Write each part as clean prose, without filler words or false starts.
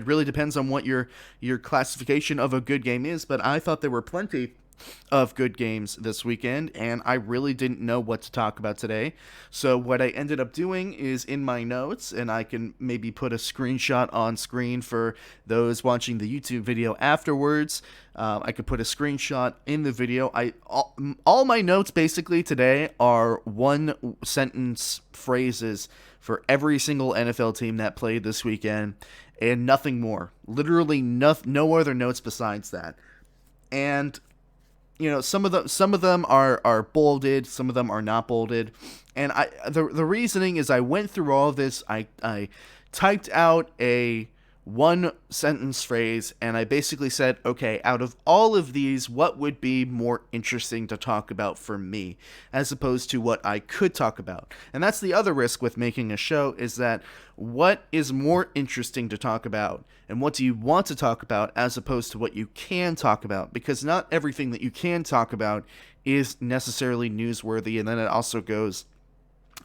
it really depends on what your classification of a good game is, but I thought there were plenty of good games this weekend, and I really didn't know what to talk about today. So what I ended up doing is in my notes, and I can maybe put a screenshot on screen for those watching the YouTube video afterwards. I could put a screenshot in the video. All my notes basically today are one sentence phrases for every single NFL team that played this weekend, and nothing more. Literally no other notes besides that. And some of them are bolded, some of them are not bolded, and the reasoning is I went through all of this. I typed out a one sentence phrase, and I basically said, okay, out of all of these, what would be more interesting to talk about for me, as opposed to what I could talk about? And that's the other risk with making a show, is that what is more interesting to talk about, and what do you want to talk about, as opposed to what you can talk about? Because not everything that you can talk about is necessarily newsworthy, and then it also goes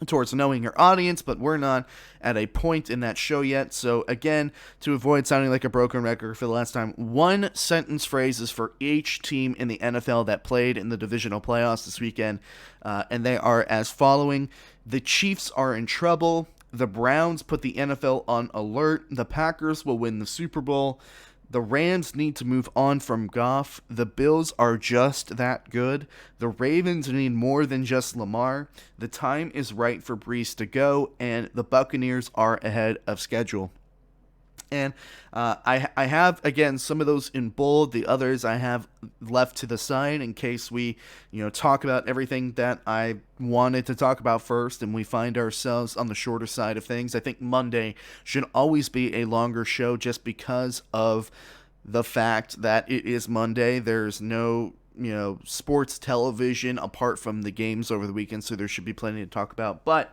towards knowing your audience, but we're not at a point in that show yet. So again, to avoid sounding like a broken record for the last time, one sentence phrases for each team in the NFL that played in the divisional playoffs this weekend, and they are as following: the Chiefs are in trouble, the Browns put the NFL on alert, the Packers will win the Super Bowl, the Rams need to move on from Goff, the Bills are just that good, the Ravens need more than just Lamar, the time is right for Brees to go, and the Buccaneers are ahead of schedule. And I have, again, some of those in bold. The others I have left to the side in case we, talk about everything that I wanted to talk about first and we find ourselves on the shorter side of things. I think Monday should always be a longer show just because of the fact that it is Monday. There's no sports television apart from the games over the weekend, so there should be plenty to talk about. But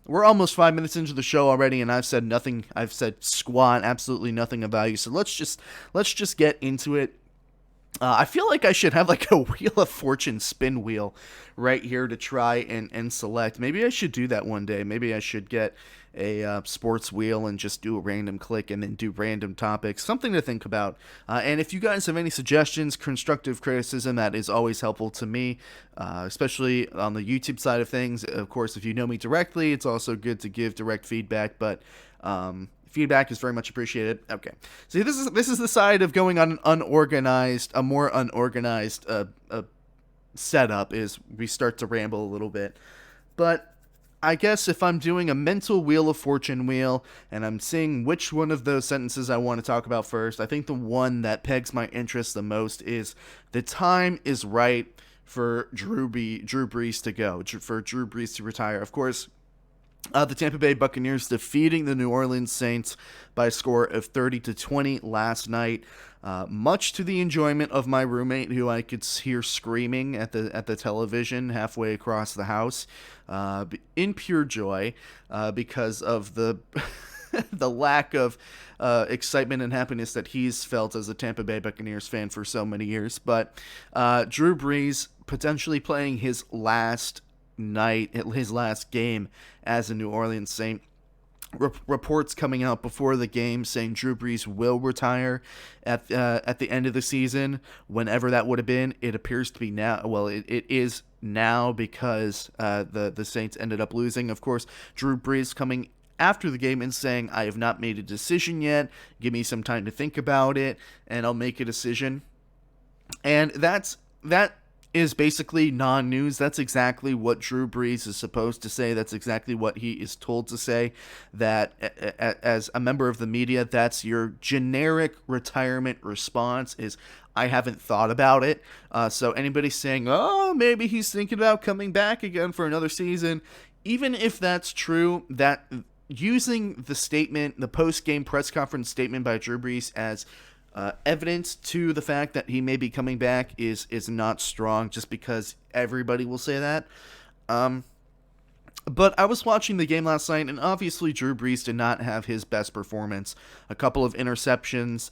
we're almost 5 minutes into the show already, and I've said nothing. I've said squat, absolutely nothing of value. So let's just get into it. I feel like I should have like a Wheel of Fortune spin wheel right here to try and select. Maybe I should do that one day. Maybe I should get a sports wheel and just do a random click and then do random topics. Something to think about. And if you guys have any suggestions, constructive criticism, that is always helpful to me, especially on the YouTube side of things. Of course, if you know me directly, it's also good to give direct feedback, but feedback is very much appreciated. Okay, so this is the side of going on a more unorganized setup, is we start to ramble a little bit. But I guess if I'm doing a mental Wheel of Fortune wheel and I'm seeing which one of those sentences I want to talk about first, I think the one that pegs my interest the most is the time is right for Drew Brees to go, for Drew Brees to retire. Of course, the Tampa Bay Buccaneers defeating the New Orleans Saints by a score of 30-20 last night, much to the enjoyment of my roommate, who I could hear screaming at the television halfway across the house, in pure joy, because of the the lack of excitement and happiness that he's felt as a Tampa Bay Buccaneers fan for so many years. But Drew Brees potentially playing his last game as a New Orleans Saint. Reports coming out before the game saying Drew Brees will retire at the end of the season, whenever that would have been. It appears to be now. Well, it is now, because the Saints ended up losing. Of course, Drew Brees coming after the game and saying, I have not made a decision yet. Give me some time to think about it, and I'll make a decision. And that is basically non-news. That's exactly what Drew Brees is supposed to say. That's exactly what he is told to say. That as a member of the media, that's your generic retirement response, is I haven't thought about it. So anybody saying, oh, maybe he's thinking about coming back again for another season, even if that's true, that using the post-game press conference statement by Drew Brees as evidence to the fact that he may be coming back is not strong, just because everybody will say that. But I was watching the game last night, and obviously Drew Brees did not have his best performance. A couple of interceptions,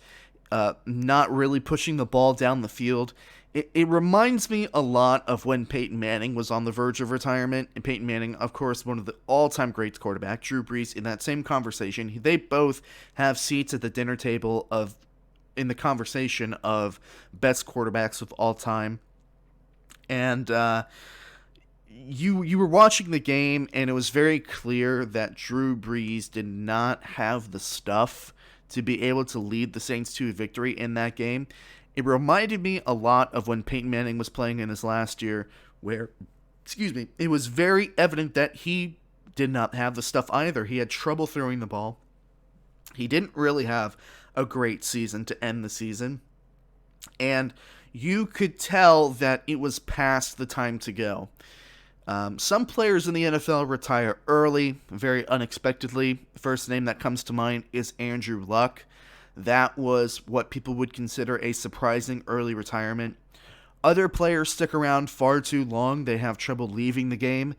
not really pushing the ball down the field. it reminds me a lot of when Peyton Manning was on the verge of retirement. And Peyton Manning, of course, one of the all-time greats quarterback. Drew Brees, in that same conversation, they both have seats at the dinner table of in the conversation of best quarterbacks of all time. And you were watching the game, and it was very clear that Drew Brees did not have the stuff to be able to lead the Saints to a victory in that game. It reminded me a lot of when Peyton Manning was playing in his last year, where, it was very evident that he did not have the stuff either. He had trouble throwing the ball. He didn't really have a great season to end the season. And you could tell that it was past the time to go. Some players in the NFL retire early, very unexpectedly. The first name that comes to mind is Andrew Luck. That was what people would consider a surprising early retirement. Other players stick around far too long. They have trouble leaving the game.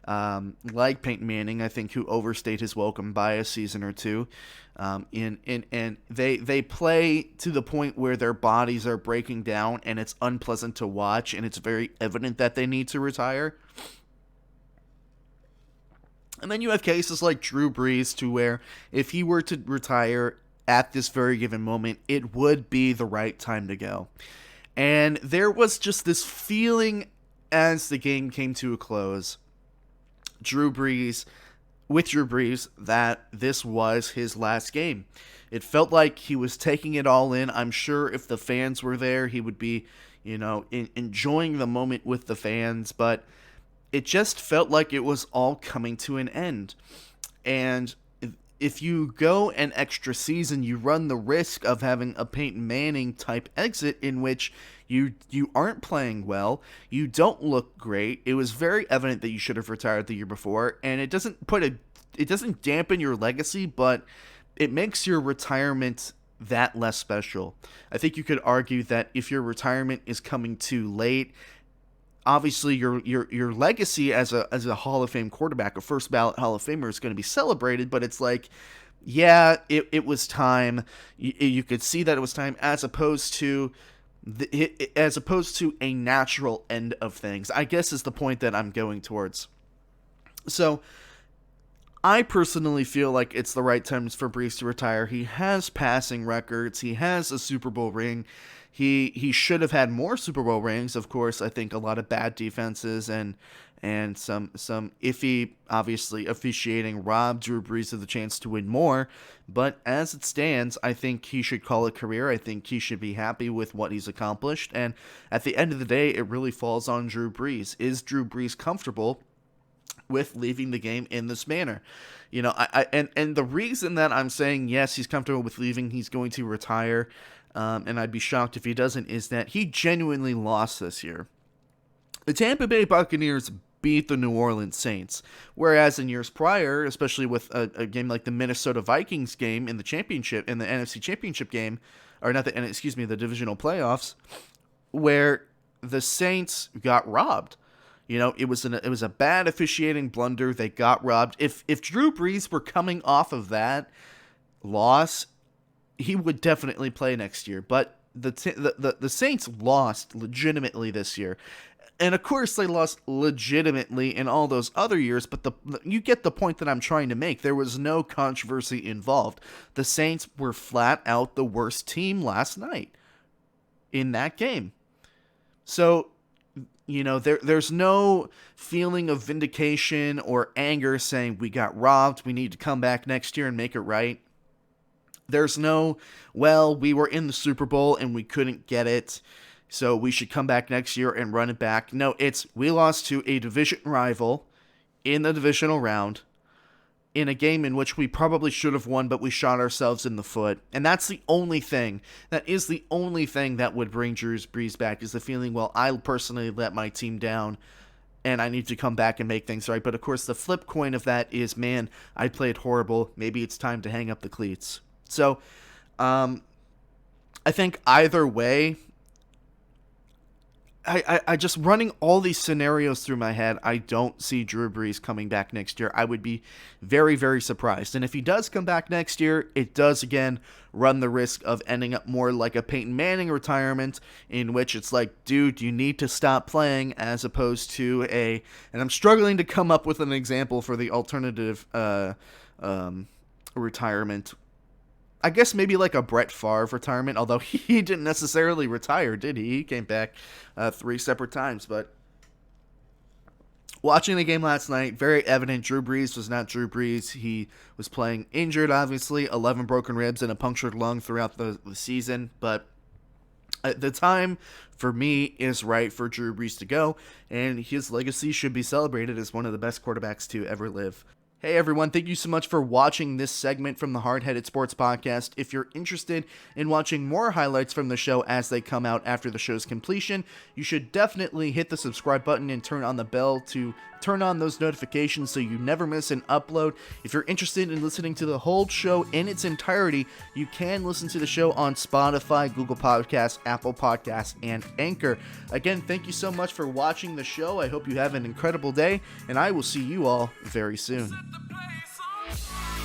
Like Peyton Manning, I think, who overstayed his welcome by a season or two. And they play to the point where their bodies are breaking down, and it's unpleasant to watch, and it's very evident that they need to retire. And then you have cases like Drew Brees, to where if he were to retire at this very given moment, it would be the right time to go. And there was just this feeling as the game came to a close, Drew Brees, that this was his last game. It felt like he was taking it all in. I'm sure if the fans were there, he would be, enjoying the moment with the fans, but it just felt like it was all coming to an end. And if you go an extra season, you run the risk of having a Peyton Manning type exit in which you aren't playing well, you don't look great. It was very evident that you should have retired the year before, and it doesn't dampen your legacy, but it makes your retirement that less special. I think you could argue that if your retirement is coming too late, obviously your legacy as a Hall of Fame quarterback, a first ballot Hall of Famer, is going to be celebrated, but it's like, yeah, it was time. You could see that it was time, as opposed to a natural end of things, I guess, is the point that I'm going towards. So I personally feel like it's the right time for Brees to retire. He has passing records. He has a Super Bowl ring. He should have had more Super Bowl rings. Of course, I think a lot of bad defenses and some iffy, obviously, officiating robbed Drew Brees of the chance to win more. But as it stands, I think he should call it a career. I think he should be happy with what he's accomplished. And at the end of the day, it really falls on Drew Brees. Is Drew Brees comfortable with leaving the game in this manner? And the reason that I'm saying yes, he's comfortable with leaving, he's going to retire, and I'd be shocked if he doesn't, is that he genuinely lost this year. The Tampa Bay Buccaneers beat the New Orleans Saints, whereas in years prior, especially with a game like the Minnesota Vikings game in the championship, in the NFC Championship game, or not the, excuse me, the divisional playoffs, where the Saints got robbed. It was a bad officiating blunder. They got robbed. If Drew Brees were coming off of that loss, he would definitely play next year. But the Saints lost legitimately this year. And of course they lost legitimately in all those other years, but you get the point that I'm trying to make. There was no controversy involved. The Saints were flat out the worst team last night in that game. So, there's no feeling of vindication or anger saying we got robbed, we need to come back next year and make it right. There's no, well, we were in the Super Bowl and we couldn't get it, so we should come back next year and run it back. No, it's we lost to a division rival in the divisional round in a game in which we probably should have won, but we shot ourselves in the foot. And that's the only thing. That is the only thing that would bring Drew Brees back, is the feeling, well, I personally let my team down and I need to come back and make things right. But of course, the flip coin of that is, man, I played horrible. Maybe it's time to hang up the cleats. So, I think either way, I just running all these scenarios through my head, I don't see Drew Brees coming back next year. I would be very, very surprised. And if he does come back next year, it does again run the risk of ending up more like a Peyton Manning retirement, in which it's like, dude, you need to stop playing, as opposed to and I'm struggling to come up with an example for the alternative retirement. I guess maybe like a Brett Favre retirement, although he didn't necessarily retire, did he? He came back 3 separate times. But watching the game last night, very evident Drew Brees was not Drew Brees. He was playing injured, obviously, 11 broken ribs and a punctured lung throughout the season. But the time for me is right for Drew Brees to go, and his legacy should be celebrated as one of the best quarterbacks to ever live. Hey everyone, thank you so much for watching this segment from the Hard-Headed Sports Podcast. If you're interested in watching more highlights from the show as they come out after the show's completion, you should definitely hit the subscribe button and turn on the bell to turn on those notifications so you never miss an upload. If you're interested in listening to the whole show in its entirety, you can listen to the show on Spotify, Google Podcasts, Apple Podcasts, and Anchor. Again, thank you so much for watching the show. I hope you have an incredible day, and I will see you all very soon. Set the place on fire.